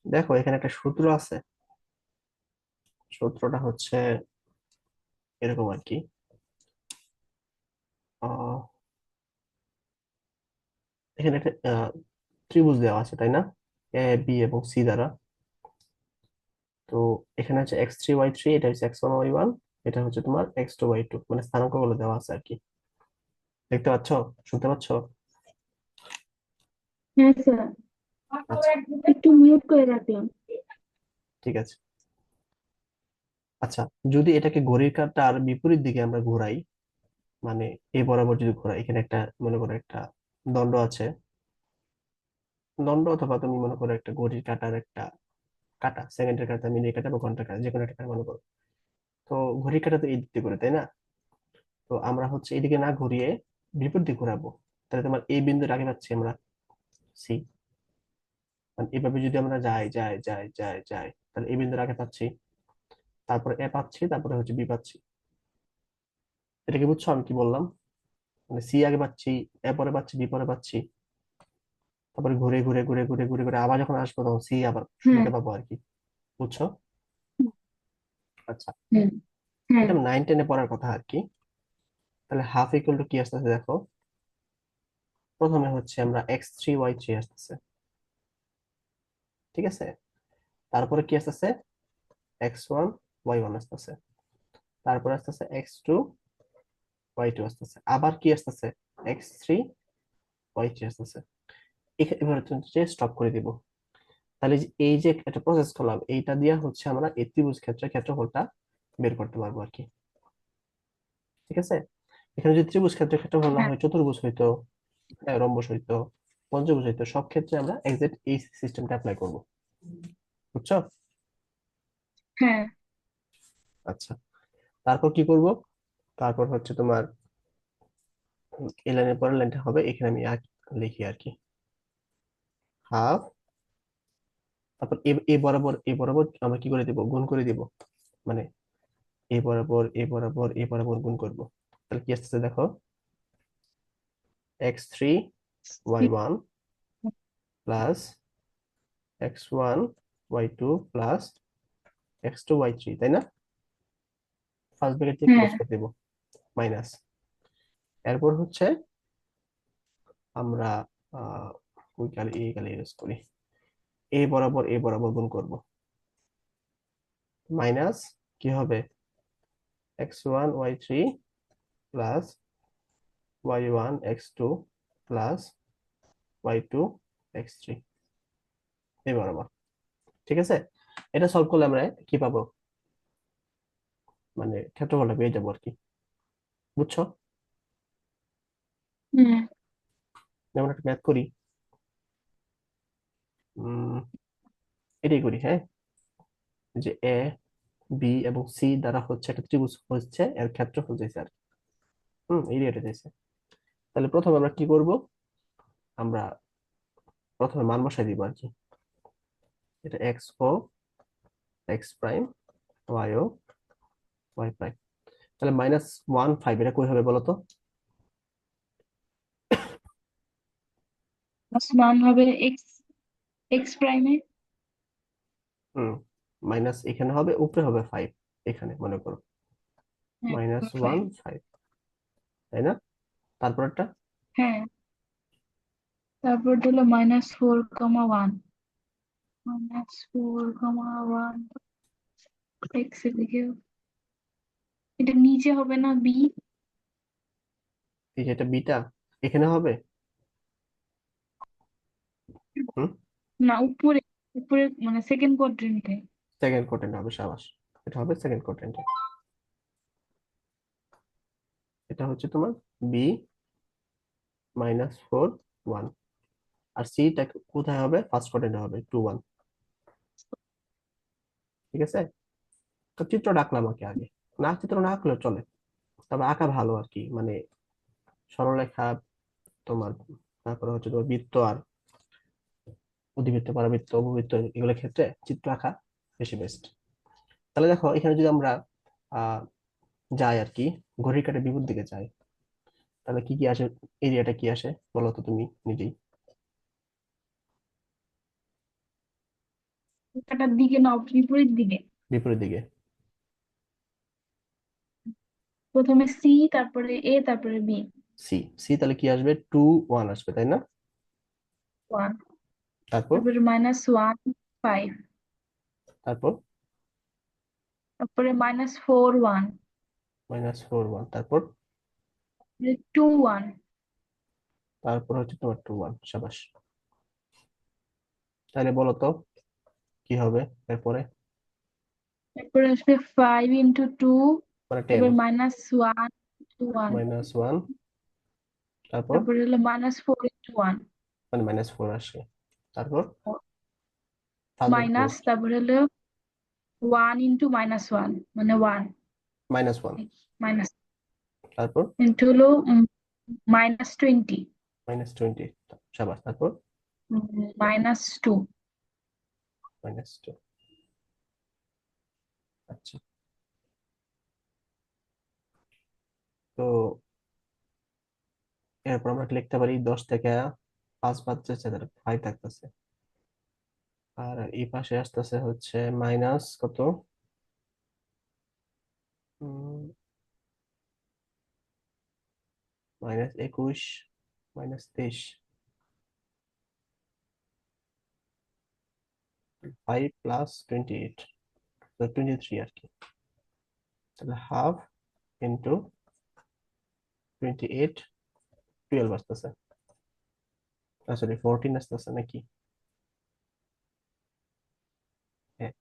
দেখো এখানে একটা সূত্র আছে। সূত্রটা হচ্ছে এরকম আর কি। আহ, এখানে একটা ত্রিভুজ দেওয়া আছে তাই না, এ বি এবং সি দ্বারা। তো এখানে হচ্ছে x3 y3, এটা হচ্ছে x1 y1, এটা হচ্ছে তোমার x2 y2, মানে স্থানাঙ্ক গুলো দেওয়া আছে আর কি। দেখতে পাচ্ছ? শুনতে পাচ্ছ? হ্যাঁ স্যার, আচ্ছা, একটু মিউট করে রাখলাম। ঠিক আছে। আচ্ছা, যদি এটাকে ঘড়ির কাঁটার বিপরীত দিকে আমরা ঘোরাই, মানে এ বরাবর যদি ঘোরাই, এখানে একটা মনে করো একটা দণ্ড আছে। দণ্ড অথবা তুমি মনে করো একটা ঘড়ির কাঁটার একটা কাঁটা, সেকেন্ডের কাঁটা, মিনিটের কাঁটা বা ঘন্টার কাঁটা, যে কোনো একটা কাঁটা মনে করো। তো ঘড়ির কাঁটা তো এই দিক দিয়ে ঘুরে তাই না? তো আমরা হচ্ছে এদিকে না ঘুরিয়ে বিপরীত দিকে ঘোরাবো। তাহলে তোমার এই বিন্দুর আগে পাচ্ছি আমরা সি। মানে এভাবে যদি আমরা যাই যাই যাই যাই যাই, তাহলে এই বিন্দুর আগে পাচ্ছি, তারপরে এ পাচ্ছি, তারপরে হচ্ছে বি পাচ্ছি। এটা কি বুঝছো আমি কি বললাম? মানে সি আগে পাচ্ছি, এ পরে পাচ্ছি, বি পরে পাচ্ছি, তারপরে ঘুরে ঘুরে ঘুরে ঘুরে ঘুরে ঘুরে আবার যখন আসবো তখন সি আবার হ্যাঁ। শুরুতে পাবো আর কি। বুঝছো? আচ্ছা, হ্যাঁ। হ্যাঁ। এটা 9 10-এ পড়ার কথা আর কি। তাহলে হাফ ইকুয়াল টু কি আসতেছে দেখো। প্রথমে হচ্ছে আমরা x3 y3 আসতেছে, ঠিক আছে। তারপরে কি আসতেছে, x1 y1 আসতেছে। তারপরে আসতেছে x2 y2 আসতেছে, আবার কি আসতেছে, x3 y3 আসতেছে। এবারে তুমি স্টপ করে দিব। তাহলে এই যে একটা প্রসেস করলাম, এইটা দিয়ে হচ্ছে আমরা এই ত্রিভুজ ক্ষেত্রের ক্ষেত্রফলটা বের করতে পারবো আর কি। ঠিক আছে। এখানে যদি ত্রিভুজ ক্ষেত্রের ক্ষেত্রফল না হ্যাঁ। হয়, চতুর্ভুজ হইতো, রম্বস হইতো, পঞ্চভুজ হইতো, সব ক্ষেত্রে আমরা এক্সাক্ট এই সিস্টেমটা অ্যাপ্লাই করব। বুঝছো? হ্যাঁ। আচ্ছা, তারপর কি করব? তারপর হচ্ছে তোমার এই লাইনের পরের লাইনটা হবে, এখানে আমি লিখি আর কি, হাফ, তারপর এ বরাবর আমরা কি করে দিব, গুণ করে দিব। মানে এ বরাবর গুণ করব। তাহলে কি আসছে দেখো, x3 y1 plus x1 y2 plus x2 y3, তাই না? ফার্স্ট ব্র্যাকেট দিয়ে হ্যাঁ। ক্লোজ করে দিব, মাইনাস। এরপর হচ্ছে আমরা ওই কালি এই কালি ইউজ করি, এ বরাবর গুণ করব, মাইনাস কি হবে, x1 y3 plus y1 x2 plus y2 x3, এই বরাবর। ঠিক আছে। এটা সলভ করলে আমরা কি পাবো, মানে ক্ষেত্রফলটা পেয়ে যাবো আর কি। বুঝছো? হ্যাঁ। যেমন একটা ম্যাথ করি, উম এটাই করি, হ্যাঁ। যে এ বি এবং সি দ্বারা হচ্ছে একটা ত্রিভুজ হচ্ছে, এর ক্ষেত্রফল চাইছে আর কি। এরিয়াটা চাইছে। তাহলে প্রথমে আমরা কি করব, আমরা প্রথমে মান বসাই দিব আর কি। এটা এক্স ও এক্স প্রাইম, ওয়াই ও ওয়াই প্রাইম। তাহলে -1 5 এটা কই হবে বলো তো? মান হবে এক্স এক্স প্রাইমে। হুম, মাইনাস এখানে হবে, উপরে হবে 5, এখানে মনে করো হ্যাঁ, -1 ফাইভ। 5, তাই না? তারপরটা হ্যাঁ, তারপর হলো -4, 1। -4, 1 এক্স এর দিকে এটা নিচে হবে না বি? এই যে এটা বিটা এখানে হবে। হুম, না, উপরে। উপরে মানে সেকেন্ড কোয়াড্রেন্টে। সেকেন্ড কোটেন্ট হবে, সাবাস। এটা হবে সেকেন্ড কোটেন্টে। এটা হচ্ছে তোমার বি -4 1, আর সিটা কোথায় হবে, ফার্স্ট কোয়াড্রেন্টে হবে 2 1। ঠিক আছে। তো চিত্র ডাকলাম আগে আগে, না চিত্র না আঁকলেও চলে, তবে আঁকা ভালো আর কি, মানে সরলরেখা তোমার, তারপরে হচ্ছে তোমার বৃত্ত আর অধিবৃত্ত, পরাবৃত্ত, উপবৃত্ত, এগুলোর ক্ষেত্রে চিত্র আঁকা বেশি বেস্ট। তাহলে দেখো এখানে যদি আমরা আহ যাই আর কি, ঘড়ির কাঁটার বিপরীত দিকে যাই, তাহলে কি কি আসে, এরিয়াটা কি আসে বলো তো তুমি নিজেই। কাটার দিকে না বিপরীত দিকে? বিপরীত দিকে। প্রথমে সি, তারপরে এ, তারপরে বি। সি। সি তাহলে কি আসবে, 2 1 আসবে তাই না? ওয়ান। তারপর তারপরে -1 5। তারপর তারপরে -4 1। -4 1, তারপর 2 1। তারপর হচ্ছে তোমার 2 1। সাবাস। তাহলে বলো তো কি হবে এরপরে? তারপরে আসবে 5 × 2। মানে 10। তারপরে -1 × 1। -1, তারপর তারপরে হলো -4 × 1। মানে -4 আসে। তারপর ফার্দার মাইনাস, টেস্ট। তারপরে হলো 1 × -1 মানে 1। -1, মাইনাস তারপর ইন্টু হলো -20। -20। সাবাস। তারপর -2। -2। আচ্ছা। তো এরপর আমরা লিখতে পারি 10 থেকে 5 বাদ যাচ্ছে, তাহলে 5 থাকতেছে। আর এই পাশে আসতেছে হচ্ছে মাইনাস কত, -21, -23, 5 + 28, তো 23 আর কি। তাহলে হাফ ইন্টু 28, 12 আসতেছে। সরি 14 আসতেছে নাকি? হ্যাঁ।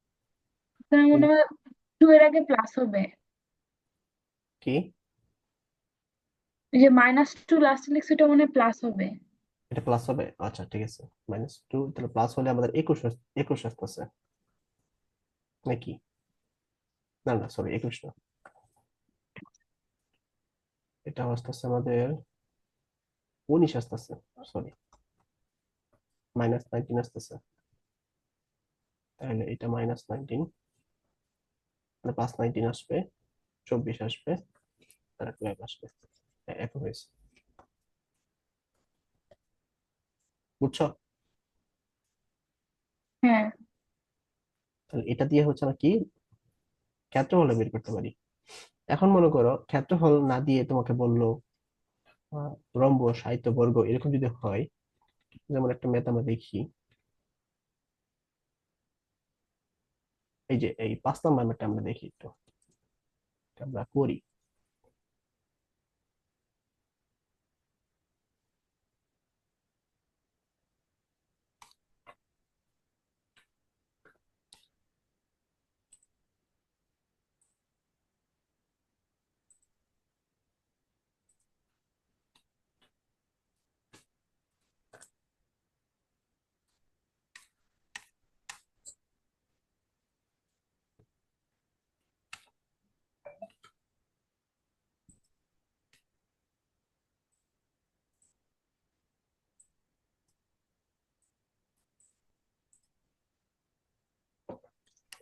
তার মনে তিন- হয় 2 এর আগে প্লাস হবে। কি? ওই যে -2 লাস্টে লিখছি, ওটা মনে হয় প্লাস হবে। এটা প্লাস হবে, আচ্ছা ঠিক আছে। -2 তাহলে প্লাস হলে আমাদের 21, 21 আসতেছে নাকি? না না, সরি 21 না, এটা আসতেছে আমাদের 19 আসতেছে। সরি, -19 আসতেছে। তাহলে এটা -19, মানে +19 আসবে, 24 আসবে, আর 12 আসবে। হ্যাঁ, এত হয়েছে। বুঝছো? হ্যাঁ। তাহলে এটা দিয়ে হচ্ছে আমরা কি ক্ষেত্রফল বের করতে পারি। এখন মনে করো ক্ষেত্রফল না দিয়ে তোমাকে বললো রম্বস, আয়তবর্গ এরকম যদি হয়, যেমন একটা ম্যাথ আমরা দেখি, এই যে এই 5 নম্বর ম্যাথটা আমরা দেখি একটু, এটা আমরা করি।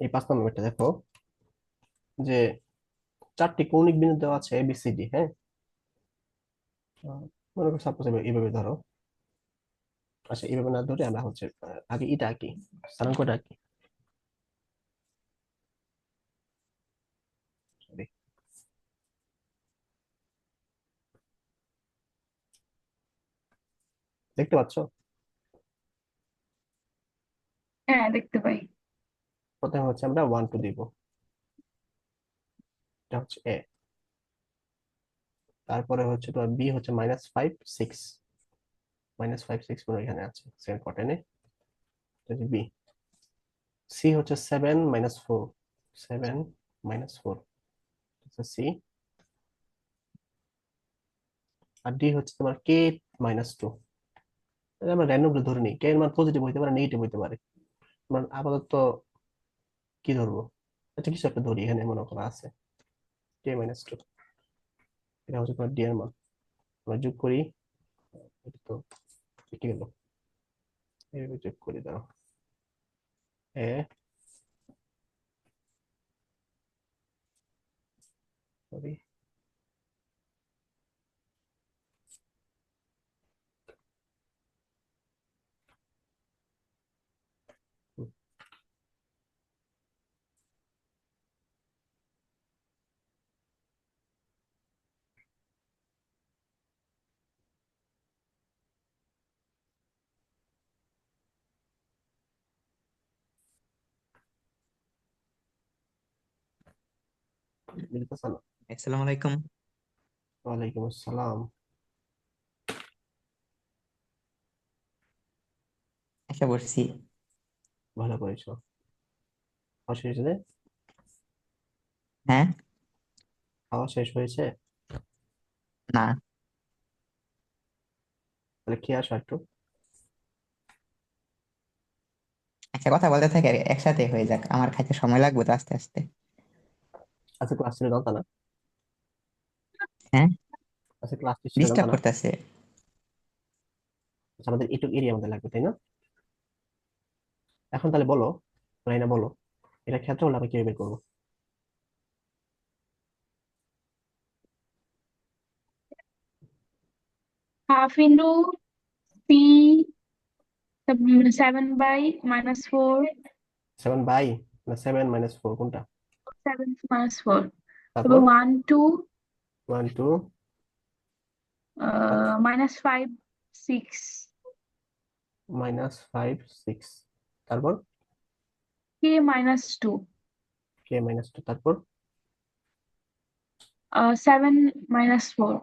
এই 5 নম্বর ম্যাথটা দেখো, যে 4টি কৌণিক বিন্দু দেওয়া আছে ABCD, হ্যাঁ। আহ, মনে করো সাপোজ এইভাবে ধরো। আচ্ছা, এইভাবে না ধরে আমরা হচ্ছে আগে এটা আঁকি, স্থানাঙ্কটা আঁকি। Sorry, দেখতে পাচ্ছ? হ্যাঁ, দেখতে পাই। প্রথমে হচ্ছে আমরা 1 2 দিব, এটা হচ্ছে এ। তারপরে হচ্ছে তোমার বি হচ্ছে -5 6, -5 6 পুরো এখানে আছে সেকেন্ড কোয়ার্টারে, বি। সি হচ্ছে 7 - 4, 7 - 4 সি। আর ডি হচ্ছে তোমার K - 2। আমরা র্যান্ডমলি ধরে নিই, কে এর মান পজিটিভ হইতে পারে, নেগেটিভ হইতে পারে। আমরা আপাতত কি ধরবো, আচ্ছা কিছু একটা ধরি, এখানে মনে করা আছে K - 2, এটা হচ্ছে তোমার ডি এর মান। আমরা যোগ করি, এটা তো কি গেল, এইভাবে যোগ করি, দাও এ, সরি, বুঝতেছো না? আসসালামু আলাইকুম। ওয়ালাইকুম আসসালাম। আশা করছি। ভালো করেছো। খাওয়া শেষ হয়েছে? হ্যাঁ। খাওয়া শেষ হয়েছে? না। তাহলে খেয়ে আসো একটু। একটা কথা বলতে থাকে একসাথে হয়ে যাক, আমার খাইতে সময় লাগবে তো আস্তে আস্তে। আচ্ছা, ক্লাস ছিল জানতা না? হ্যাঁ। আচ্ছা, ক্লাস ছিল জানতা ডিস্টার্ব না? করতেছে। আচ্ছা, আমাদের এইটুকু এরিয়া আমাদের লাগবে, তাই না? এখন তাহলে বলো, রাইনা বলো, এটা ক্ষেত্রফল আমরা কিভাবে বের করবো? Half into P 7/-4. 7 বাই না 7 - 4 কোনটা? 7/-4. তারপর তারপর 1 2 1 2 -5 6. -5 6, তারপর K -2. k - 2, তারপর 7/-4.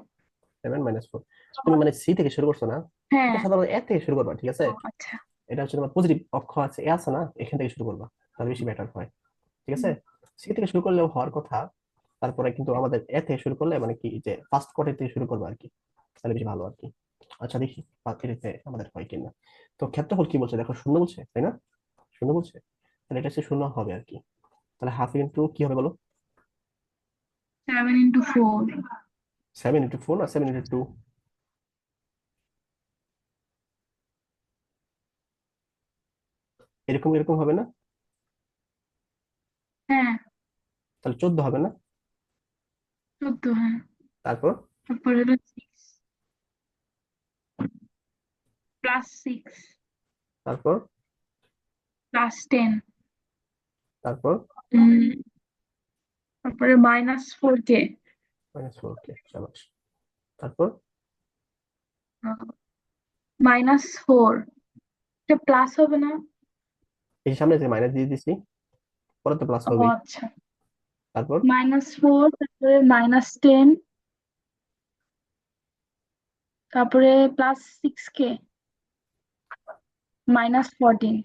7 - 4। তুমি মানে সি থেকে শুরু করছো না? এটা হ্যাঁ। সাধারণত এ থেকে শুরু করবা, ঠিক আছে? ও আচ্ছা। এটা হচ্ছে তোমার পজিটিভ অক্ষ আছে, এ আছে না, এখান থেকে শুরু করবা, তাহলে বেশি বেটার হয়। ঠিক আছে, সি থেকে শুরু করলেও হওয়ার কথা। তারপরে কিন্তু আমাদের এ থেকে শুরু করলে মানে কি, যে ফার্স্ট কোয়ার্টার থেকে শুরু করবো আর কি, তাহলে বেশি ভালো আর কি। আচ্ছা, দেখি এটাতে আমাদের হয় কিনা। তো ক্ষেত্রফল কি বলছে দেখো, শূন্য বলছে, তাই না? শূন্য বলছে, তাহলে এটা হচ্ছে শূন্য হবে আর কি। তাহলে হাফ ইন্টু কি হবে বলো? 7/4. 7 × 4 না 7 × 2? এরকম এরকম হবে না? হ্যাঁ, তাহলে 14 হবে না? 14। হ্যাঁ, তারপর তারপর হলো 6 +6 তারপর +10। তারপর তারপরে -4K। -4 কে, শাবাশ। তারপর -4, এটা প্লাস হবে না? এই যে সামনে যে মাইনাস দিয়ে দিছি, পরে তো প্লাস ও হবেই। আচ্ছা। তারপর -4, তারপরে -10, তারপরে +6K -14।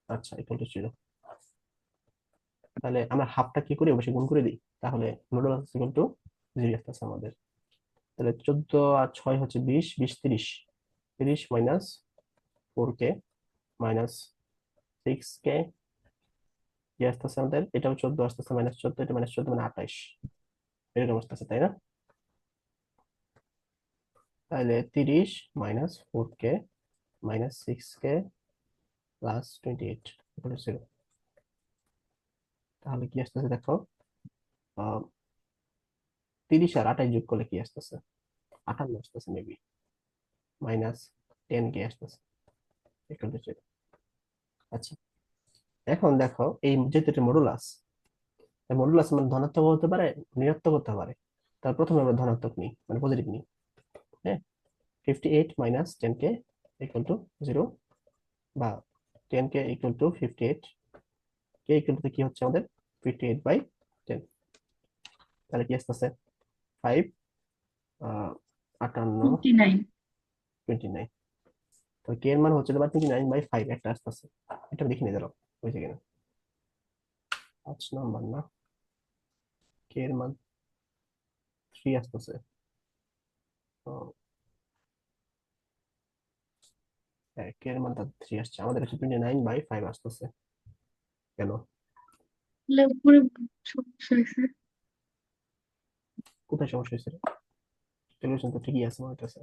আচ্ছা, ইকুয়াল টু 0। তাহলে আমরা হাফটা কি করি, অবশ্যই গুণ করে দিই, তাহলে মডুলাস ইকুয়াল টু 0 আসতেছে আমাদের। তাহলে 14 আর 6 হচ্ছে 20, 20 30, 30 -4 কে -6 কে, কি আসতেছে আমাদের, এটাও 14 আসতেছে, -14, এটা -14 মানে 28, এরকম আসতেছে, তাই না? তাহলে 30 -4 কে -6 কে +28 ইকুয়াল টু 0। তাহলে কি আসতেছে দেখো, 30 আর 28 যোগ করলে কি আসতেছে, 58 আসতেছে মেবি, -10 কে আসতেছে, ইকুয়াল টু 0। আচ্ছা, এখন দেখো এই যেহেতু এটা মডুলাস, মডুলাস মানে ধনাত্মক হতে পারে, ঋণাত্মক হতে পারে। তার প্রথমে আমরা ধনাত্মক নিই, মানে পজিটিভ নিই। হ্যাঁ, 58 -10 কে ইকুয়াল টু 0, বা 10 কে ইকুয়াল টু 58, কে ইকুয়াল টু কি হচ্ছে আমাদের 58/10। তাহলে কি আসতেছে 5, 58, 29। 29। তো কে এর মান হচ্ছে তোমার 29/5 একটা আসতেছে। এটা দেখি নিয়ে দাঁড়াও, হয়েছে কিনা। 5 নম্বর না, কে এর মান 3 আসতেছে। ও, হ্যাঁ, কে এর মানটা 3 আসছে, আমাদের কাছে 29/5 আসতেছে। কেন? তাহলে উপরে সমস্যা হয়েছে। কোথায় সমস্যা হয়েছে? ক্যালকুলেশন তো ঠিকই আছে মনে হইতেছে।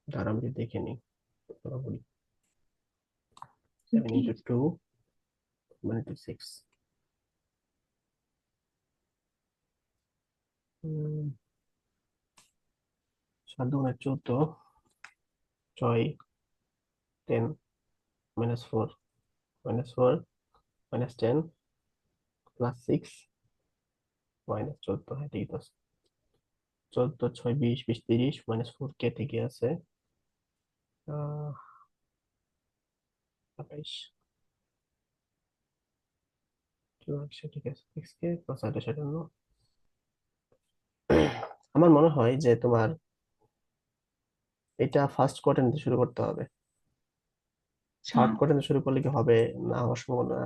দাঁড়া, আমি দেখে নিই, বলি। 7 × 2 মানে 6। 7 × 2 = 14, 6 10 -4 -4 -10 +6 -14, হ্যাঁ ঠিক আছে। 14 6 20 20 30 -4 কে থেকে আছে, আহ 28 ঠিক আছে, 6k প্লাস 28 আমার মনে হয় যে তোমার এটা ফার্স্ট কোয়ার্টার শুরু করতে হবে। আচ্ছা থার্ড কোয়ার্টার শুরু করলে কি হবে? না হওয়ার সম্ভাবনা,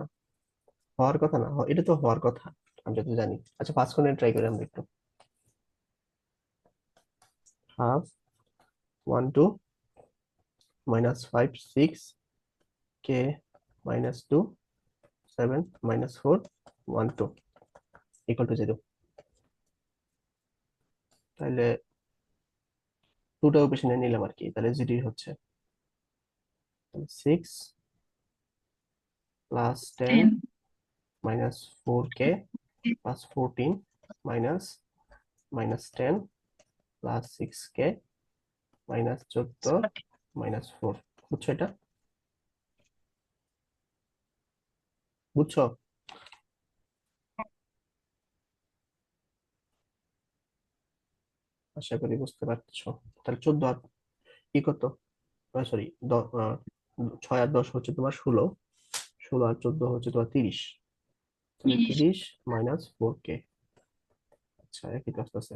হওয়ার কথা না, এটা তো হওয়ার কথা আমি যত জানি। আচ্ছা ফার্স্ট কোয়ার্টার ট্রাই করি আমরা একটু। Half 1 2 -5 6 k -2 7 -4 1 2 equal to 0। তাহলে টুটা অপশনে নিলাম আর কি, তাহলে 0 হচ্ছে। 6 plus 10 10 -4k plus 14 minus -10 plus 6k -14 -4। বুঝছো এটা? বুঝছো? আশা করি বুঝতে পারছো। তাহলে 14 আর কি কত, সরি 6 আর 10 হচ্ছে তোমার 16, 16 আর 14 হচ্ছে তোমার 30। তাহলে 30 30 -4k। আচ্ছা একই তো আসতেছে।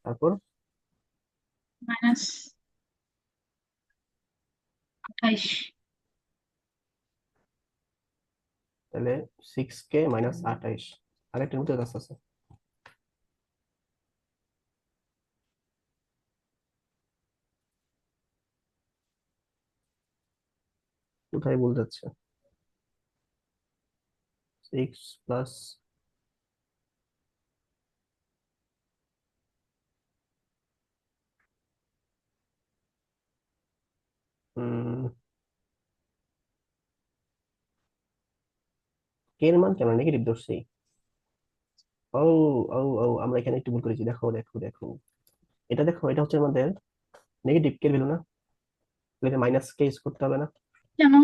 তারপর মাইনাস 28 তাহলে 6k -28, আরেকটার মধ্যে আসতেছে। কোথায় ভুল যাচ্ছে? 6 প্লাস কে এর মান কেন নেগেটিভ ধরছি? ও ও ও আমরা এখানে একটু ভুল করেছি। দেখো দেখো দেখো, এটা দেখো, এটা হচ্ছে আমাদের নেগেটিভ কে ভ্যালু না? তাহলে মাইনাস কে ইউজ করতে হবে না? কেন?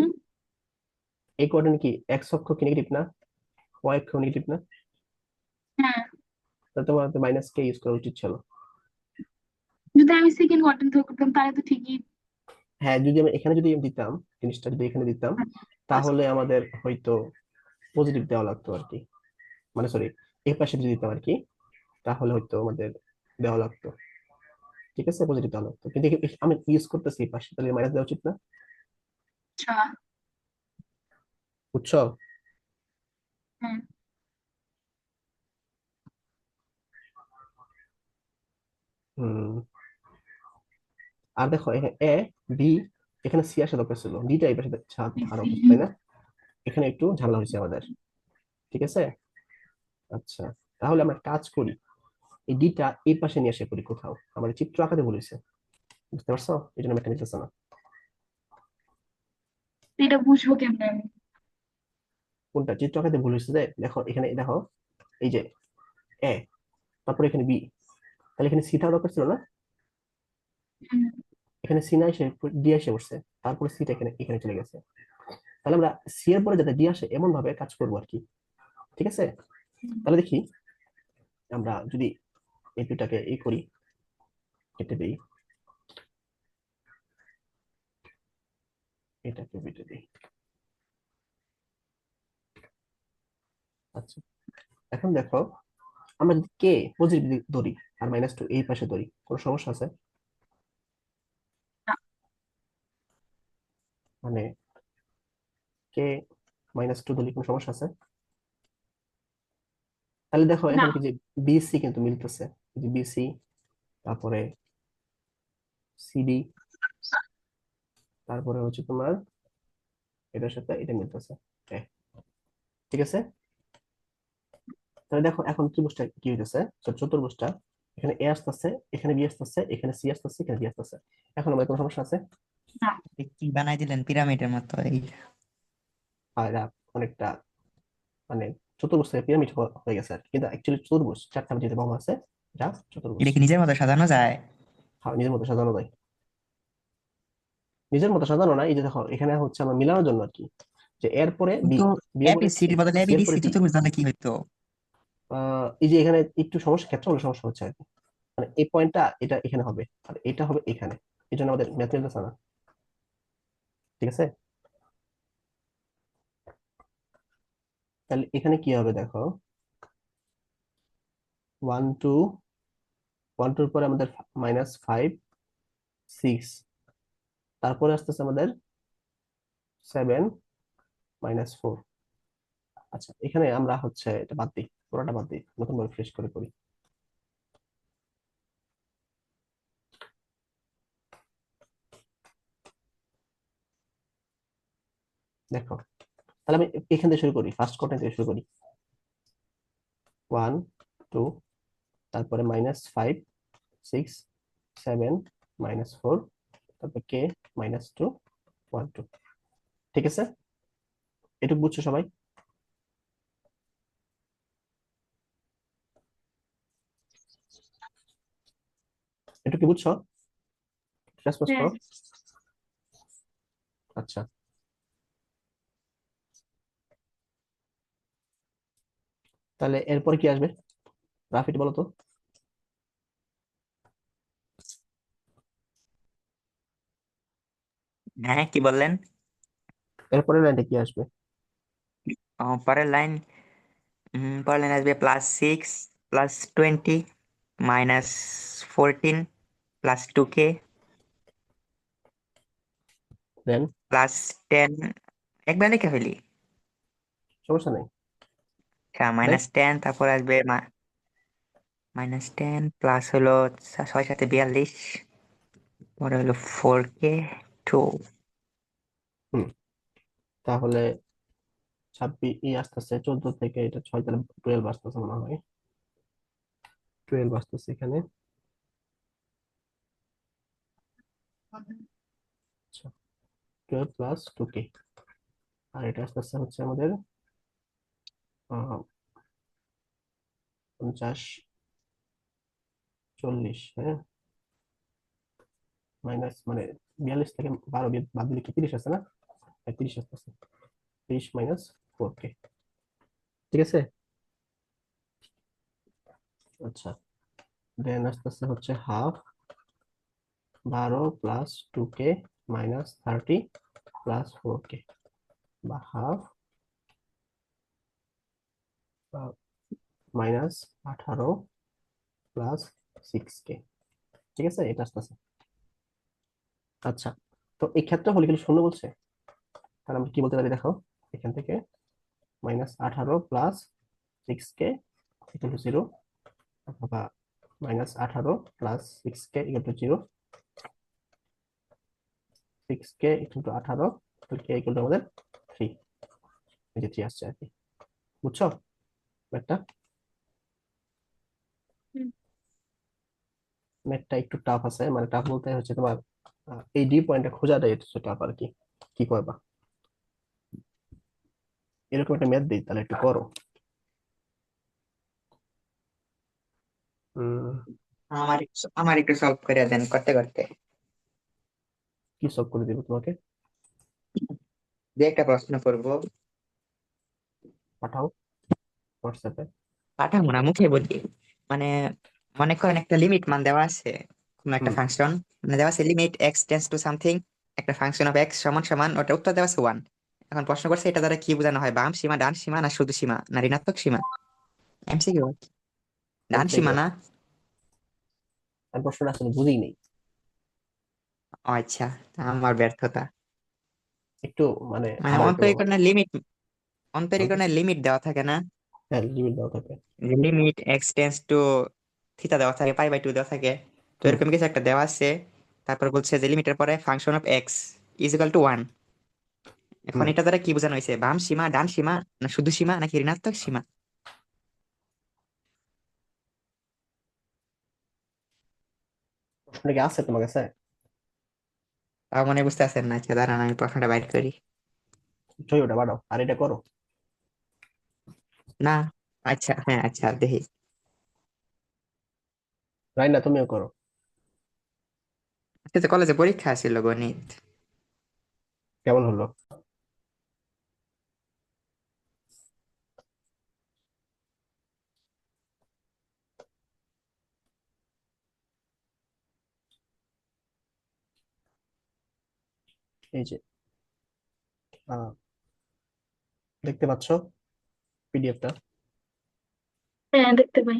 এই কোঅর্ডিনেট কি এক্স অক্ষ কি নেগেটিভ না? ওয়াই অক্ষ নেগেটিভ না? হ্যাঁ, তাহলে তোমার মাইনাস কে ইউজ করা উচিত ছিল। যদি আমি সেকেন্ড কোয়ার্টার করতাম তাহলে তো ঠিকই। হ্যাঁ যদি আমি এখানে যদি দিতাম, জিনিসটা যদি এখানে দিতাম, তাহলে আমাদের হয়তো পজিটিভ দেওয়া লাগতো আর কি, মানে সরি এই পাশে যদি দিতাম আর কি, তাহলে হয়তো আমাদের দেওয়া লাগতো। ঠিক আছে, পজিটিভ দেওয়া লাগতো, কিন্তু আমি ইউজ করতেছি এই পাশে, তাহলে মাইনাস দেওয়া উচিত না? আচ্ছা বুঝছো? হ্যাঁ হুম। আর দেখো এখানে এ বি, এখানে সি আসা দরকার ছিল, ডিটা এই পাশে ছাড়া উচিত, তাই না? এখানে একটু ঝামেলা হয়েছে আমাদের। ঠিক আছে। আচ্ছা তাহলে আমরা কাজ করি, এই ডিটা এই পাশে নিয়ে এসে করি কোথাও, আমার চিত্র আঁকাতে বলেছে। বুঝতে পারছো? এই জন্য ম্যাথটা মিলতেছে না। এটা বুঝবো কেমনে আমি? কোনটা চিত্র আঁকাতে ভুল হয়েছে? যে দেখো এখানে দেখো, এই যে এ, তারপরে এখানে বি, তাহলে এখানে সি থাকা দরকার ছিল না? হুম, এখানে সি না এসে ডি এসে বসছে, তারপরে সিটা এখানে এখানে চলে গেছে। তাহলে আমরা সি এর পরে যাতে ডি আসে এমন ভাবে কাজ করবো আর কি। ঠিক আছে। হুম। তাহলে দেখি আমরা যদি এই দুটাকে এই করি, কেটে দিই, এটাকে কেটে দিই। আচ্ছা এখন দেখো, আমরা যদি কে পজিটিভ দিক ধরি আর -2 এই পাশে ধরি, কোনো সমস্যা আছে? না মানে কে -2 ধরলে কোনো সমস্যা আছে? তাহলে দেখো না এখানে কি যে বিসি কিন্তু মিলতেছে, এই যে বিসি, তারপরে সিডি, তারপরে হচ্ছে তোমার এটার সাথে এটা মিলতেছে। Okay, ঠিক আছে। তাহলে দেখো এখন ত্রিভুজটা কি হইতেছে, চতুর্ভুজটা, এখানে এ আসতেছে, এখানে বি আসতেছে, এখানে সি আসতেছে, এখানে ডি আসতেছে। এখন আমাদের কোনো সমস্যা আছে? না কি বানাই দিলেন পিরামিডের মতো এই? আর এরা অনেকটা মানে চতুর্ভুজ থেকে পিরামিড হয়ে গেছে আর কি। কিন্তু অ্যাকচুয়ালি চতুর্ভুজ, চারটা যেটা বাহু আছে, এটা চতুর্ভুজ। এটা কি নিজের মতো সাজানো যায়? হ্যাঁ নিজের মতো সাজানো যায়। নিজের মতো সাজানো না, এই যে দেখো এখানে হচ্ছে আমরা মিলানোর জন্য আর কি, যে এর পরে বি, কিন্তু বি এর পরে সি, এবিসিডির বদলে সি এর পরে এবিডিসি ডি। চতুর্ভুজ তাহলে কি হইতো? এই যে এখানে একটু সমস্যা, ক্ষেত্রে হলো সমস্যা হচ্ছে আর কি, মানে এই পয়েন্টটা এটা এখানে হবে আর এটা হবে এখানে, এই জন্য আমাদের ম্যাথ মিলতেছে না। ঠিক আছে? তাহলে এখানে কি হবে দেখো, 1 2, 1 2 পরে আমাদের -5 6, তারপরে আসতেছে আমাদের 7 - 4। আচ্ছা, এখানে আমরা হচ্ছে এটা বাদ দিই, পুরোটা বাদ দিই, নতুন করে ফ্রেশ করে করি। দেখো, তাহলে আমি এখান থেকে শুরু করি, ফার্স্ট কোয়াড্রেন্ট থেকে শুরু করি। 1 2, তারপরে -5 6 7 -4, তারপর কে -2 1 2। ঠিক আছে? এটুকু বুঝছো সবাই? এটুকু কি বুঝছো? এটা স্পষ্ট? হ্যাঁ। আচ্ছা, তাহলে এরপরে কি আসবে? রাফিট বলো তো। হ্যাঁ, কি বললেন? এরপরে লাইনটা কি আসবে? পরের লাইন, পরের লাইন আসবে +6 + 20 -14 +2k দেন +10। একবার লিখে ফেলি। সমস্যা নেই। আচ্ছা, রাইট, -10, তারপর আসবে -10 প্লাস হলো 6 × 7 = 42, পরে হলো 4k 2। হুম, তাহলে 26 আসতেছে 14 থেকে, এটা 6, তাহলে 12 আসতেছে মনে হয়। 12 আসতেছে এখানে। আচ্ছা, 12 + 2k, আর এটা আসতেছে হচ্ছে আমাদের 50 40, হ্যাঁ, মাইনাস মানে 42 থেকে 12 বাদ দিলে কি 30 আছে না? হ্যাঁ, 30 আসতেছে। 30 - 4k। ঠিক আছে? আচ্ছা, দেন আসতেছে হচ্ছে হাফ 12 + 2k -30 +4k, বা হাফ -18 +6k। ঠিক আছে, এটা আসতেছে। আচ্ছা, তো এই ক্ষেত্রে হলে কিন্তু শূন্য বলছে, তাহলে আমরা কি বলতে পারি দেখো, এখান থেকে -18 +6k = 0, অথবা -18 +6k = 0, 6k = 18, k আমাদের 3, এই যে 3 আসছে আর কি। বুঝছো ম্যাথটা? হুম। ম্যাথটা একটু টাফ আছে, মানে টাফ বলতে হচ্ছে তোমার এই ডি পয়েন্টটা খোঁজাটাই হচ্ছে টাফ আর কি। কি করবা? এরকম একটা ম্যাথ দিই, তাহলে একটু করো। আমার একটু সলভ করে দেন করতে করতে। কি সলভ করে দিব তোমাকে? যে একটা প্রশ্ন করব, পাঠাও হোয়াটসঅ্যাপে। পাঠাবো না, মুখে বলি। মানে মনে করেন একটা লিমিট মান দেওয়া আছে কোন একটা হুম ফাংশন, মানে দেওয়া আছে limit x tends to something, একটা ফাংশন অফ x সমান সমান, ওটা উত্তর দেওয়া আছে 1। এখন প্রশ্ন করছে এটা দ্বারা কি বোঝানো হয়, বাম সীমা, ডান সীমা, না শুধু সীমা, না ঋণাত্মক সীমা? এমসিকিউ। ডান সীমা এমসিকিউ। না? আমি প্রশ্নটা আসলে বুঝিই নেই। ও আচ্ছা, আমার ব্যর্থতা। একটু মানে মানে আবার একটু বলো। হুম, অন্তরীকরণের লিমিট দেওয়া থাকে না, হ্যাঁ, লিমিট দেওয়া থাকে। যে লিমিট x টেন্ডস টু দেওয়া থাকে, π/2 দেওয়া থাকে। তো হুম এরকম কিছু একটা দেওয়া আছে। তারপর বলছে যে লিমিটের পরে ফাংশন অফ x = 1। এখন হুম, এটা দ্বারা কি বোঝানো হয়েছে, বাম সীমা, ডান সীমা, না শুধু সীমা, নাকি ঋণাত্মক সীমা? প্রশ্নটা কি আছে তোমার কাছে? তাও মনে বুঝতে পারছেন না? আচ্ছা, দাঁড়ান আমি প্রশ্নটা বাইর করি। জয়, ওটা বাড়াও আর এটা করো। না, আচ্ছা, হ্যাঁ, আচ্ছা দেখি। রাইনা, তুমিও করো। আচ্ছা, কলেজে পরীক্ষা ছিল গণিত। কেমন হলো? এই যে দেখতে পাচ্ছ পিডিএফটা? হ্যাঁ, দেখতে পাই।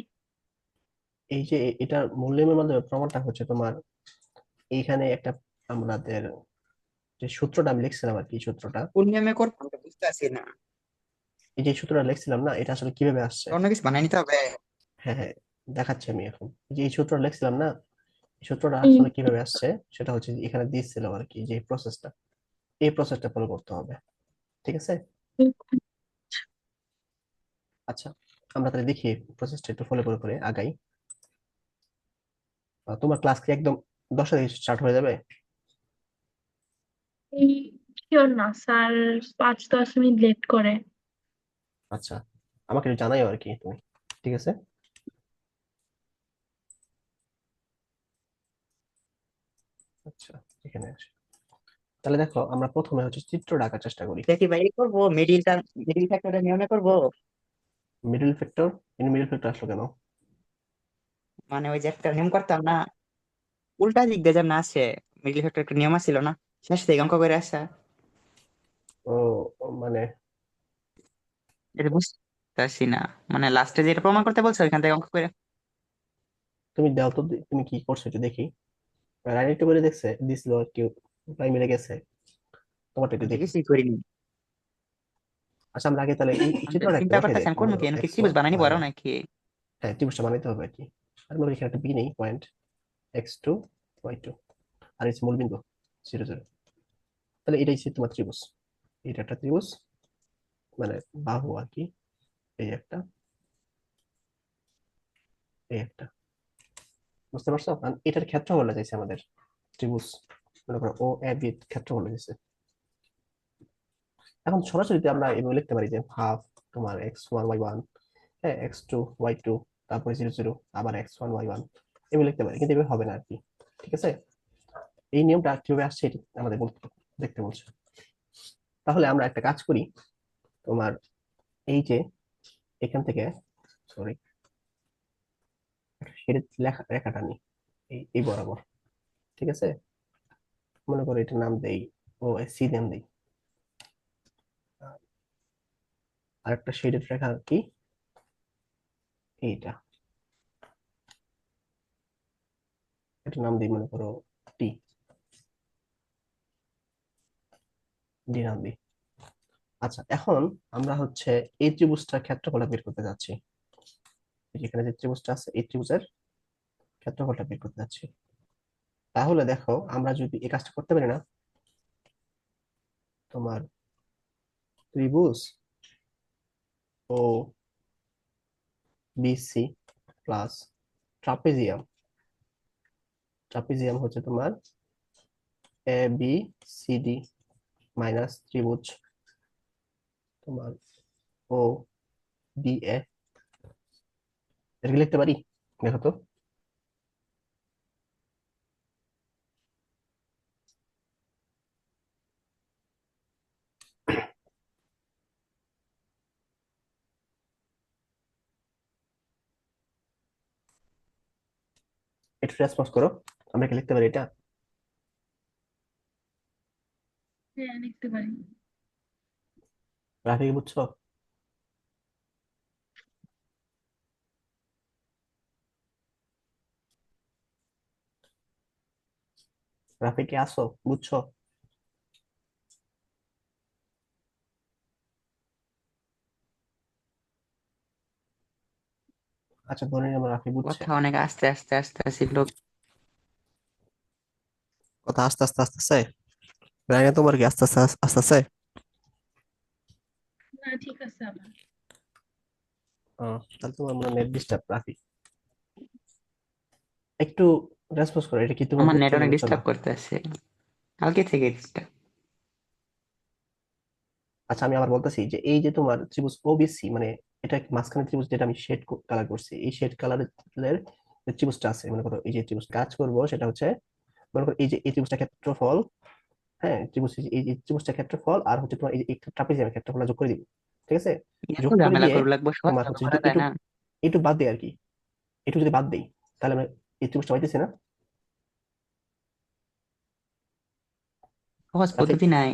এই যে এটার মূল নিয়মের মাধ্যমে প্রমাণটা হচ্ছে তোমার এইখানে একটা আমাদের যে সূত্রটা আমি লিখছিলাম আর কি, সূত্রটা, কোন নিয়মে করবো আমি তো বুঝতে পারছি না, এই যে সূত্রটা লিখছিলাম না, এটা আসলে কিভাবে আসছে? অন্য কিছু বানাই নিতে হবে। হ্যাঁ হ্যাঁ, দেখাচ্ছি আমি এখন। এই যে এই সূত্রটা লিখছিলাম না, এই সূত্রটা হুম, আসলে কিভাবে আসছে সেটা হচ্ছে যে এখানে দিয়েছিল আর কি, যে প্রসেসটা, এই প্রসেসটা ফলো করতে হবে। ঠিক আছে? হুম, আচ্ছা, আমরা তাহলে দেখি প্রসেসটা একটু ফলো করে করে আগাই। তোমার ক্লাস কি একদম 10টা থেকে স্টার্ট হয়ে যাবে? এই শিওর না স্যার, 5-10 মিনিট লেট করে। আচ্ছা, আমাকে একটু জানাইও আর কি তুমি। ঠিক আছে? আচ্ছা, এখানে আসি। তাহলে দেখো, আমরা প্রথমে হচ্ছে চিত্র আঁকার চেষ্টা করি। এটা কি বাইরে করবো, মিডিল ফ্যাক্টরের নিয়মে করবো? Middle factor? মিডল ফ্যাক্টর আসলো কেন? মানে ওই যে একটা নিয়ম করতাম না, উল্টা দিক দিয়ে যেমন আসে, মিডিল ফ্যাক্টর একটা নিয়ম ছিল না, শেষ থেকে অঙ্ক করে আসা। ও, ও মানে এটা বুঝতে পারছি না, মানে লাস্টে যেটা প্রমাণ করতে বলছো ওইখান থেকে অঙ্ক করে। তুমি দাও তো, তুমি কি করছো একটু দেখি। রাইট একটু করে দেখছে দিছিল আর কি, প্রায় মিলে গেছে। তোমারটা একটু আমি তো দেখি। কিছুই করিনি। আচ্ছা, আমরা আগে তাহলে এই আমি তো চিত্রটা একটু চিন্তা দেখে করতেছি দেয়, আমি মনে করবো কি, করো আমি কি এক্স ত্রিভুজ ওয়ান বানানি ওয়াই বড় ওয়ান। নাকি? হ্যাঁ, ত্রিভুজটা বানাইতে হবে আর কি। আর মনে করি এখানে একটা বি নেই, পয়েন্ট x2 y2, আর এই যে মূল বিন্দু 0 0। তাহলে এটাই হচ্ছে তোমার ত্রিভুজ। এটা একটা ত্রিভুজ, মানে বাহু আর কি। এই একটা, এই একটা। বুঝতে পারছো? কারণ এটার ক্ষেত্রফল বলা যাইছে আমাদের, ত্রিভুজ মনে করো ও এ বি ক্ষেত্রফল বলা যাইছে। এখন সরাসরি যদি আমরা এভাবে লিখতে পারি যে হাফ তোমার x1 y1, হ্যাঁ x2 y2, তারপরে 0 0, আবার x1 y1, এভাবে লিখতে পারি, কিন্তু এভাবে হবে না আর কি। ঠিক আছে? এই নিয়মটা কিভাবে আসছে এটি আমাদের দেখতে বলছে। তাহলে আমরা একটা কাজ করি, তোমার এই যে এখান থেকে, সরি, শেডেড রেখাটা নিই, এই বরাবর। ঠিক আছে? মনে করো এটার নাম দেই ও সি নাম দেই। আর একটা শেডেড রেখা কি, এইটা, এটার নাম দিই মনে করো টি, ডি নাম দিই। আচ্ছা, এখন আমরা হচ্ছে এই ত্রিভুজটার ক্ষেত্রফলটা বের করতে যাচ্ছি। যেখানে যে ত্রিভুজটা আছে, এই ত্রিভুজের ক্ষেত্রফলটা বের করতে যাচ্ছি। তাহলে দেখো, আমরা যদি এই কাজটা করতে পারি না, তোমার ত্রিভুজ ও বিসি প্লাস ট্রাপিজিয়াম, ট্রাপিজিয়াম হচ্ছে তোমার A B C D minus ত্রিভুজ তোমার ও বি এ, এটা কি লিখতে পারি? দেখো তো। একটু রেসপন্স করো, আমরা কি লিখতে পারি এটা? হ্যাঁ, দেখতে পারি। রাফি কি বুঝছো? রাফি কি আসো, বুঝছো? আচ্ছা, ধরে নিলাম রাফি বুঝছে। কথা অনেক আস্তে আস্তে আস্তে আসছিল। কথা আস্তে আস্তে আসতেছে? রাইনা, তোমার কি আস্তে আস্তে আসতেছে? না, ঠিক আছে আমার। তাহলে তোমার মনে নেট ডিস্টার্ব, রাফি একটু রেসপন্স করো, এটা কি তোমরা আমার নেট বুঝছো কি অনেক বুঝছো না? ডিস্টার্ব করতে আছে, কালকে থেকে ডিস্টার্ব। আচ্ছা, আমি আবার বলতেছি যে এই যে তোমার ত্রিভুজ ওবিসি, মানে এটা মাঝখানে ত্রিভুজ যেটা আমি শেড কালার করছি, এই শেড কালারের যে ত্রিভুজটা আছে, মনে করো এই যে ত্রিভুজ কাজ করব সেটা হচ্ছে, মনে করো এই যে এই ত্রিভুজটা ক্ষেত্রফল, হ্যাঁ ত্রিভুজ, এই যে ত্রিভুজটা ক্ষেত্রফল আর হচ্ছে তোমার এই যে ট্রাপিজিয়ামের ক্ষেত্রফল যোগ করে দিব। ঠিক আছে? এত যোগ করে ঝামেলা দিয়ে করে লাগবো, সহজ তোমার ভাবে হচ্ছে করা যদি যায় একটু না? একটু বাদ দেই আর কি, একটু যদি বাদ দেই, তাহলে আমরা এই ত্রিভুজটা পাইতেছি না? সহজ রাফি, পদ্ধতি নাই।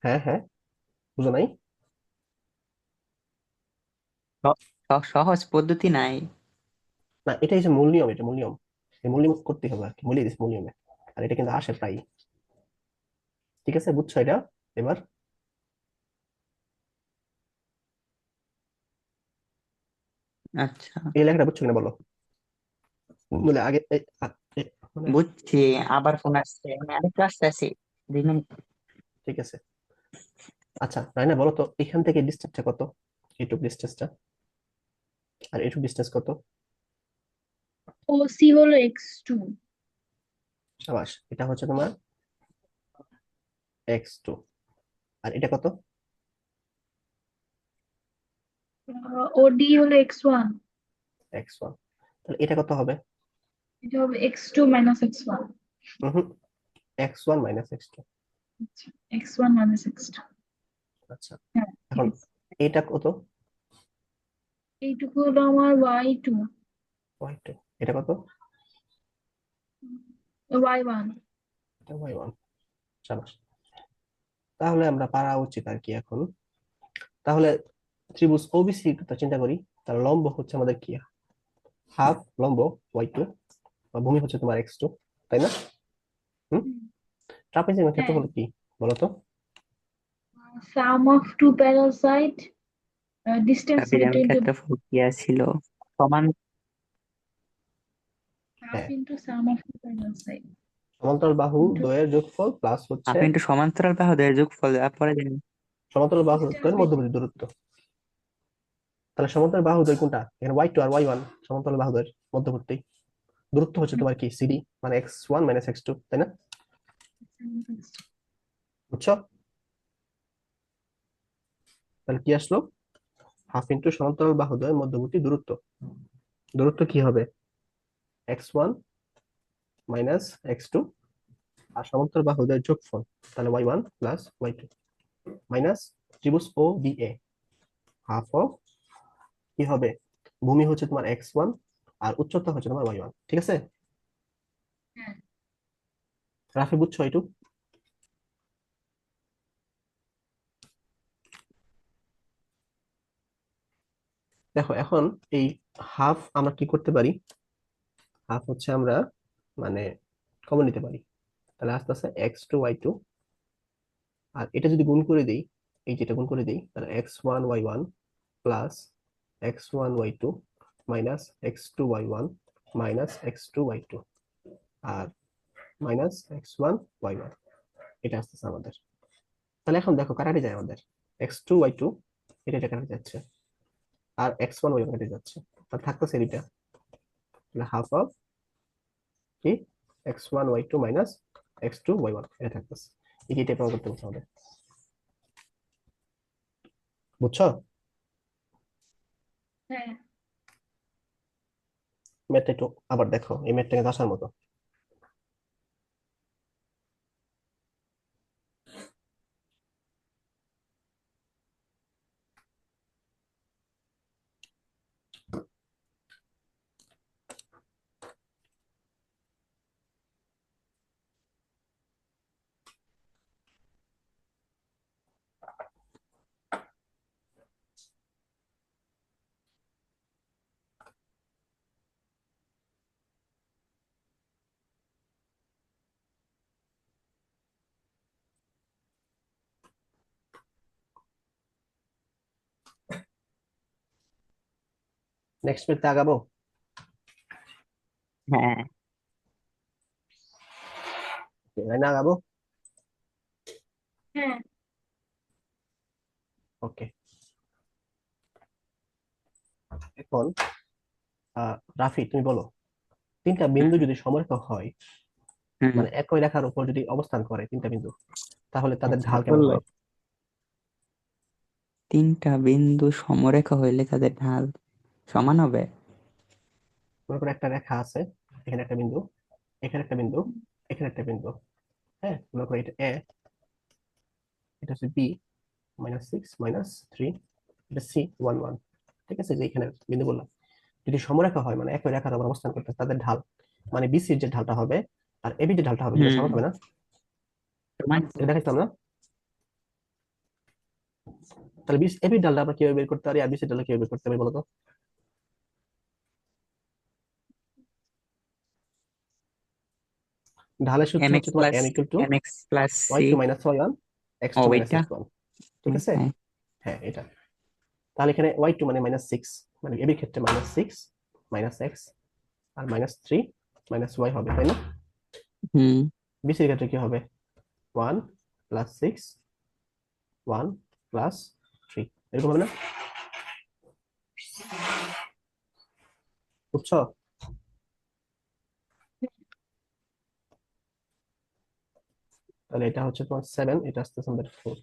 হ্যাঁ হ্যাঁ, বুঝো নাই? সহজ পদ্ধতি নাই। না, এটা হচ্ছে মূল নিয়ম, এটা মূল নিয়ম। এই মূল নিয়ম করতে হবে আর কি, মূল্য দিস মূল নিয়মে। আর এটা কিন্তু আসে প্রায়। ঠিক আছে, বুঝছো এটা এবার? আচ্ছা, এই লেখাটা বুঝছো কিনা বলো? বলে আগে মানে বুঝছি। আবার ফোন আসছে, আমি আরেকটু আসতে আছি। 2 মিনিট। ঠিক আছে। আচ্ছা রাইনা, বলো তো এখান থেকে ডিস্টেন্সটা কত? এইটুক ডিস্টেন্সটা, আর এইটুক ডিস্টেন্স কত? ও সি হলো x2। সাবাস, এটা হচ্ছে তোমার x2। আর এটা কত? ও ডি হলো x1। x1। তাহলে এটা কত হবে? এটা হবে x2 মাইনাস x1। হুম, x1 মাইনাস x2। আচ্ছা, x1 মাইনাস x2। আচ্ছা, হ্যাঁ, ঠিক এখন আছে। এটা কত? এইটুকু হলো আমার y2। y2। এটা কত? y1। এটা y1। সাবাস। তাহলে আমরা পারা উচিত আর কি এখন। তাহলে ত্রিভুজ ওবিসি কথা চিন্তা করি। তার লম্ব হচ্ছে আমাদের কি? হাফ লম্ব y2, ভূমি হচ্ছে তোমার x2, তাই না? হুম। ট্রাপিজিয়ামের হ্যাঁ, ক্ষেত্রফল কি বলো তো? Sum of two parallel side, distance ট্রাপিজিয়ামের বিটুইন টু, ক্ষেত্রফল কি ছিল? সমান। হাফ হ্যাঁ, into sum of two parallel side সমান্তরাল বাহু ইন্টু দ্বয়ের যোগফল প্লাস হচ্ছে হাফ ইন্টু সমান্তরাল বাহুদের যোগফল, পরে জানি। সমান্তরাল বাহু ডিস্টেন্স দ্বয়ের বিটুইন। মধ্যবর্তী দূরত্ব। তাহলে সমান্তরাল বাহু দ্বয় কোনটা এখানে? y2 আর y1। সমান্তরাল বাহু দ্বয়ের মধ্যবর্তী দূরত্ব হচ্ছে তোমার কি সিডি, মানে x1 মাইনাস x2, তাই না? বুঝছো? তাহলে কি আসলো? হাফ ইন্টু সমান্তরাল বাহু দ্বয়ের মধ্যবর্তী দূরত্ব। দূরত্ব কি হবে? x1 মাইনাস x2, আর সমান্তরাল বাহুদের যোগফল, তাহলে y1 প্লাস y2 মাইনাস ত্রিভুজ ও বিএ, হাফ অফ কি হবে? ভূমি হচ্ছে তোমার x1 আর উচ্চতা হচ্ছে তোমার y1। ঠিক আছে, হ্যাঁ, রাফি বুঝছো এইটুক? দেখো এখন এই হাফ আমরা কি করতে পারি? হাফ হচ্ছে আমরা মানে কমন নিতে পারি। তাহলে আস্তে আস্তে x2 y2, আর এটা যদি গুণ করে দিই, এই যেটা গুণ করে দিই, তাহলে x1 y1 plus x1 y2 minus x2 y1 minus x2 y2, আর মাইনাস x1 y1। এটা আসতেছে আমাদের। তাহলে এখন দেখো কাটাকাটি যায় আমাদের। x2 y2, এটা কাটাকাটি যাচ্ছে, আর x1 y1 কেটে যাচ্ছে। তাহলে থাকতেছে এটা, তাহলে হাফ অফ কি x1 y2 minus x2 y1, এটা থাকতেছে। এটা প্রমাণ করতে বলছে আমাদের। বুঝছো? হ্যাঁ। ম্যাথটা একটু আবার দেখো, এই ম্যাথটা কিন্তু আসার মতো। নেক্সট ম্যাথে আগাবো। হ্যাঁ, তাই না, আগাবো। হ্যাঁ, ওকে, এখন রাফি তুমি বলো, তিনটা বিন্দু যদি সমরেখা হয়, হুম। মানে একই রেখার উপর যদি অবস্থান করে তিনটা বিন্দু, তাহলে তাদের আচ্ছা, ঢাল কেমন বললো হয়? 3টা বিন্দু সমরেখা হইলে তাদের ঢাল সমান হবে। মনে করো একটা রেখা আছে, এখানে একটা বিন্দু, এখানে একটা বিন্দু, এখানে একটা বিন্দু। হ্যাঁ, মনে করো এটা এ, এটা হচ্ছে বি -6 -3, এটা C11। ঠিক আছে, যে এখানে বিন্দু বললাম, যদি সমরেখা হয় মানে একই রেখার উপর অবস্থান করতে, তাদের ঢাল মানে বিসির যে ঢালটা হবে আর এবি যে ঢালটা হবে, দুটো হুম, সমান হবে না? সমান। এটা দেখাইছিলাম না? তাহলে এবি ডালটা আমরা কিভাবে বের করতে পারি আর বিসি ডালটা কিভাবে বের করতে পারি বলতো? ঢালের সূত্র এম হচ্ছে এক্স তোমার plus m equal to m x plus y c. Two minus y one x ও টু মাইনাস ওইটা। এক্স ওয়ান, ঠিক আছে? হ্যাঁ। হ্যাঁ এটা। তাহলে এখানে ওয়াই টু মানে -6, মানে এবির ক্ষেত্রে -6 -x আর -3 -y হবে, তাই না? হুম। বিসির ক্ষেত্রে কি হবে? 1 + 6 1 + 3, এরকম হবে না? বুঝছো? তাহলে এটা হচ্ছে তোমার 7, এটা আসতেছে আমাদের 4।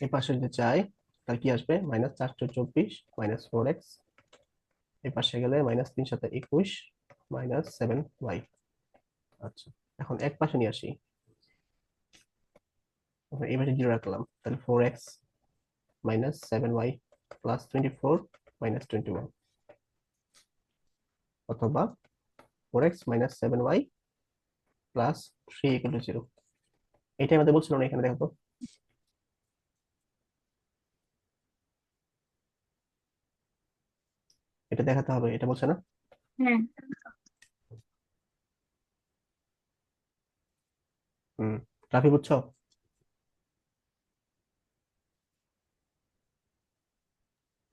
এই পাশে যদি চাই তাহলে কি আসবে? -424 -4x, এই পাশে গেলে -3 × 21 -7y। আচ্ছা, এখন এক পাশে নিয়ে আসি, এখন এই পাশে 0 রাখলাম, তাহলে 4x -7y + 24 -21, অথবা 4x -7y + 3 = 0। এটাই আমাদের বলছিল না এখানে, দেখো তো। এটা দেখাতে হবে, এটা বলছে না? হ্যাঁ, হুম, রাফি বুঝছো?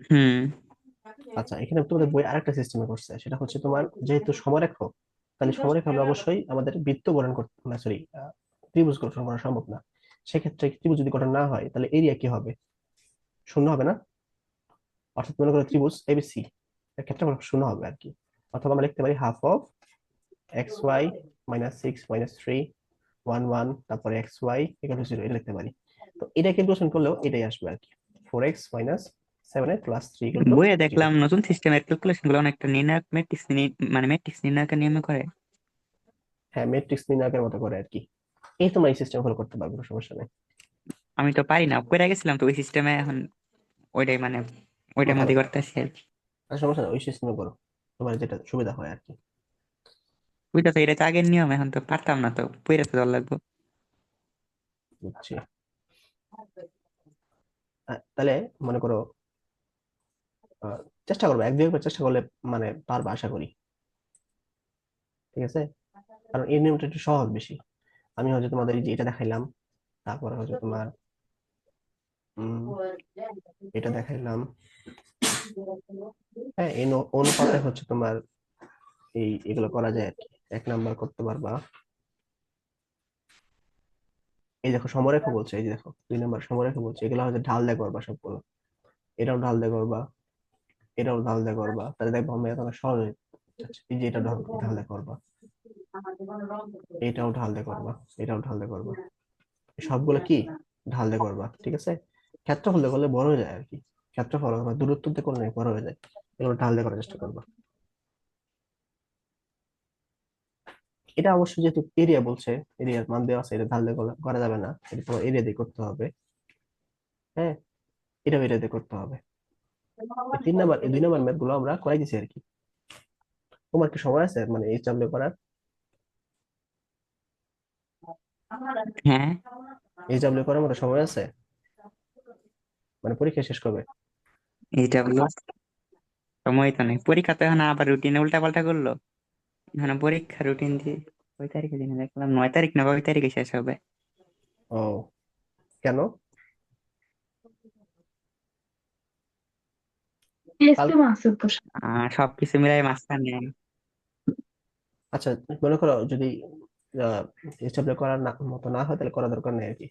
হুম। আচ্ছা, এখানে তোমাদের বই আরেকটা সিস্টেমে করছে, সেটা হচ্ছে তোমার যেহেতু সমরেখ, তাহলে সমরেখা হলে অবশ্যই আমাদের বৃত্ত গঠন করতে, না সরি, ত্রিভুজ গঠন করা সম্ভব না। সেক্ষেত্রে ত্রিভুজ যদি গঠন না হয় তাহলে এরিয়া কি হবে? শূন্য হবে না? অর্থাৎ মনে করো ত্রিভুজ এবিসি এর ক্ষেত্রে আমার শূন্য হবে আর কি। অথবা আমরা লিখতে পারি হাফ অফ xy -6 - 3 1 1, তারপরে xy = 0, এটা লিখতে পারি। তো এটা ক্যালকুলেশন করলেও এটাই আসবে আর কি, 4x - 7 + 3 = বইয়ে 0। দেখলাম নতুন সিস্টেমের ক্যালকুলেশন গুলো অনেকটা নির্ণায়ক ম্যাট্রিক্স মানে ম্যাট্রিক্স নির্ণায়কের নিয়মে করে। হ্যাঁ, ম্যাট্রিক্স নির্ণায়কের মতো করে আর কি। এই তোমার এই সিস্টেম ফলো করতে পারবে, কোনো সমস্যা নেই। আমি তো পারি না, করে গেছিলাম তো ওই সিস্টেমে, এখন ওইটাই মানে ওইটার ভালো, মধ্যে করতেছি আর কি। আর সমস্যা নেই, ওই সিস্টেমে করো, তোমার যেটা সুবিধা হয় আর কি। ওইটা তো, এটা তো আগের নিয়ম, এখন তো পারতাম না, তো পইরা তো দেওয়া লাগবে। বুঝছি। তাহলে মনে করো আহ, চেষ্টা করবো, এক দুইবার চেষ্টা করলে মানে পারবা আশা করি, ঠিক আছে? কারণ এই নিয়মটা একটু সহজ বেশি। আমি হচ্ছে তোমাদের এই যে এটা দেখাইলাম, তারপরে হচ্ছে তোমার উম এটা দেখাইলাম। হ্যাঁ, এই অনুপাতে হচ্ছে তোমার এগুলো করা যায় আর কি। 1 নাম্বার করতে পারবা, এই দেখো সমরেখা বলছে, এই যে দেখো 2 নাম্বার সমরেখা বলছে, এগুলো হচ্ছে ঢাল দিয়ে করবা সবগুলো। এটাও ঢাল দিয়ে করবা, এটাও ঢাল দিয়ে করবা, তাহলে দেখবো আমরা এত সহজ হয়ে যাচ্ছে। এই যে এটা ঢাল ঢাল দিয়ে করবা, এটাও ঢাল দিয়ে করবা, এটাও ঢাল দিয়ে করবা, সবগুলো কি ঢাল দিয়ে করবা, ঠিক আছে? ক্ষেত্রফল দিয়ে করলে বড় হয়ে যায় আর কি, ক্ষেত্রফল অথবা দূরত্ব দিয়ে করলে বড় হয়ে যায়। এগুলো ঢাল দিয়ে করার চেষ্টা করবা। এটা অবশ্যই যেহেতু এরিয়া বলছে, এরিয়ার মান দেওয়া আছে, এটা ঢাল দিয়ে করা যাবে না, এটা তোমার এরিয়া দিয়ে করতে হবে। হ্যাঁ, এটাও এরিয়া দিয়ে করতে হবে। এই 3 নাম্বার এই 2 নাম্বার ম্যাথ গুলো আমরা করাই দিছি আর কি। তোমার কি সময় আছে মানে এই চাপলে করার? হ্যাঁ। এই চাপলে করার মতো সময় আছে? মানে পরীক্ষা শেষ করবে? এইটা হলো, সময় তো নেই, পরীক্ষা তো এখন আবার রুটিনে উল্টা পাল্টা করলো। এখন পরীক্ষা রুটিন দিয়ে কয় তারিখে দিনে দেখলাম, 9 তারিখ না কয় তারিখে শেষ হবে। ও, কেন? কাল, টেস্টও আছে তো। সবকিছু মিলাই মাঝখানে। আচ্ছা, মনে করো যদি এই চাপলে করার মতো না হয় তাহলে করা দরকার নেই আর কি।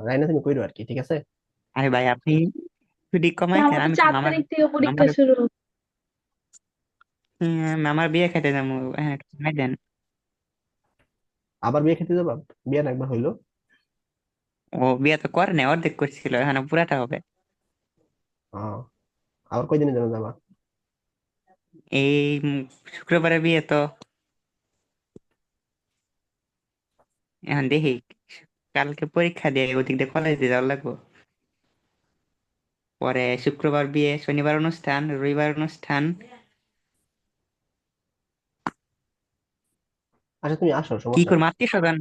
রাইনা তুমি কইরো আর কি, ঠিক আছে? আরে ভাই, আপনি ছুটি তো কমাই কেন? আমার তো আমি তো 4 তারিখ থেকে পরীক্ষা মামার শুরু। মামার বিয়ে খেতে যাবো, হ্যাঁ একটু সময় দেন। আবার বিয়ে খেতে যাবা? বিয়ে না একবার হইলো। ও বিয়ে তো করে নাই, অর্ধেক করছিল, এখন পুরাটা হবে। আহ আবার কয়দিনের জন্য যাবা? এই শুক্রবারে বিয়ে তো, এখন দেখি, কালকে পরীক্ষা দিয়ে ওদিক দিয়ে কলেজ দিয়ে যাওয়ার লাগবো। পরে শুক্রবার বিয়ে, শনিবার অনুষ্ঠান, রবিবার অনুষ্ঠান। আচ্ছা তুমি আসো, কি সমস্যা করবো, নেই। আত্মীয় স্বজন,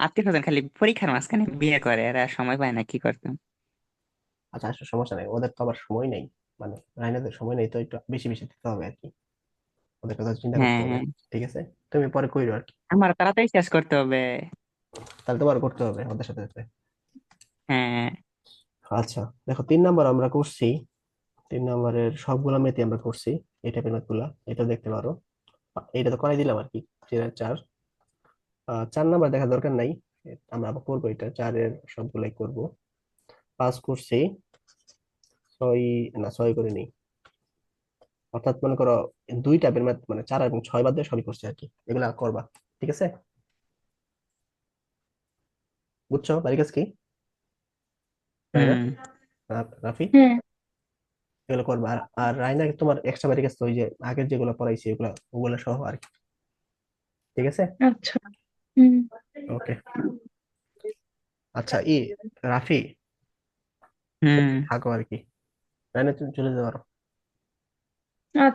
আত্মীয় স্বজন খালি পরীক্ষার মাঝখানে বিয়ে করে, এরা সময় পায় না, কি করতাম। আচ্ছা আসলে সমস্যা নেই, ওদের তো আবার সময় নেই, মানে রাইনাদের সময় নেই, তো একটু বেশি বেশি দিতে হবে আর কি, ওদের কথা চিন্তা করতে হ্যাঁ হবে। হ্যাঁ, ঠিক আছে, তুমি পরে কইরো আর কি। আমার তাড়াতাড়ি শেষ করতে হবে। তাহলে তোমার করতে হবে ওদের সাথে সাথে। হ্যাঁ। আচ্ছা দেখো, 3 নাম্বার আমরা করছি, 3 নাম্বারের সবগুলা মেথই আমরা করছি, এই টাইপের ম্যাথ গুলা, এটা দেখতে পারো। এটা তো করাই দিলাম আর কি, 4 4 নাম্বার দেখা দরকার নাই, আমরা আবার করবো, এটা 4-এর সবগুলাই করব। 5 করছি, 6, না 6 করে নেই, অর্থাৎ মনে করো 2 টাইপের ম্যাথ, মানে 4 এবং 6 বাদ দিয়ে সবই করছি আর কি, এগুলা করবা। ঠিক আছে, বুঝছো বাড়ি কাজ কি, রাইনা, হুম রাফি, হ্যাঁ। এগুলো করবা। আর আর রাইনা তোমার এক্সট্রা বাড়ি কাজ তো ওই যে আগের যেগুলো পড়াইছি ওগুলা ওগুলা সহ আর কি। ঠিক আছে, আচ্ছা। হুম। ওকে। আচ্ছা রাফি, হুম। থাকো আর কি, রাইনা তুমি চলে যেতে পারো। আচ্ছা।